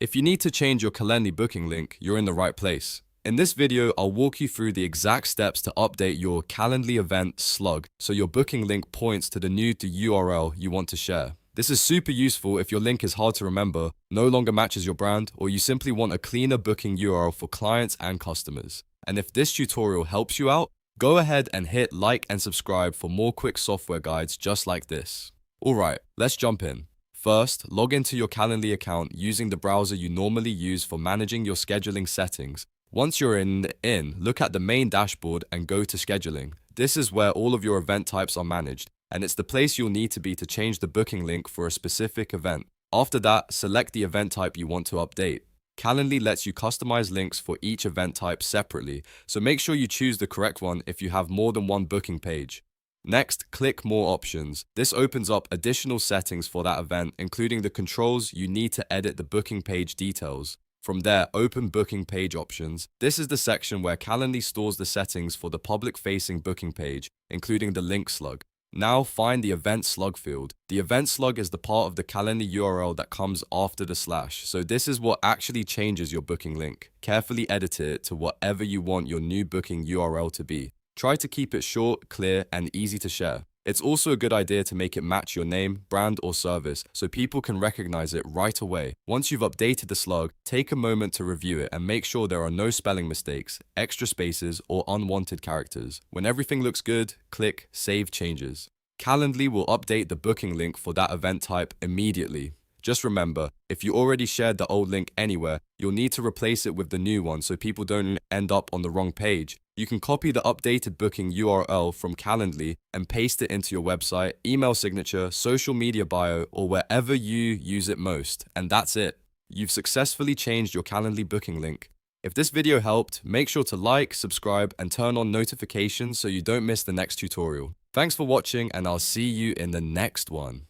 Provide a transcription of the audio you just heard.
If you need to change your Calendly booking link, you're in the right place. In this video, I'll walk you through the exact steps to update your Calendly event Slug so your booking link points to the new URL you want to share. This is super useful if your link is hard to remember, no longer matches your brand, or you simply want a cleaner booking URL for clients and customers. And if this tutorial helps you out, go ahead and hit like and subscribe for more quick software guides just like this. Alright, let's jump in. First, log into your Calendly account using the browser you normally use for managing your scheduling settings. Once you're in, look at the main dashboard and go to scheduling. This is where all of your event types are managed, and it's the place you'll need to be to change the booking link for a specific event. After that, select the event type you want to update. Calendly lets you customize links for each event type separately, so make sure you choose the correct one if you have more than one booking page. Next, click More Options. This opens up additional settings for that event, including the controls you need to edit the booking page details. From there, open Booking Page Options. This is the section where Calendly stores the settings for the public-facing booking page, including the link slug. Now find the Event Slug field. The Event Slug is the part of the Calendly URL that comes after the slash, so this is what actually changes your booking link. Carefully edit it to whatever you want your new booking URL to be. Try to keep it short, clear, and easy to share. It's also a good idea to make it match your name, brand, or service so people can recognize it right away. Once you've updated the slug, take a moment to review it and make sure there are no spelling mistakes, extra spaces, or unwanted characters. When everything looks good, click Save Changes. Calendly will update the booking link for that event type immediately. Just remember, if you already shared the old link anywhere, you'll need to replace it with the new one so people don't end up on the wrong page. You can copy the updated booking URL from Calendly and paste it into your website, email signature, social media bio, or wherever you use it most. And that's it. You've successfully changed your Calendly booking link. If this video helped, make sure to like, subscribe, and turn on notifications so you don't miss the next tutorial. Thanks for watching, and I'll see you in the next one.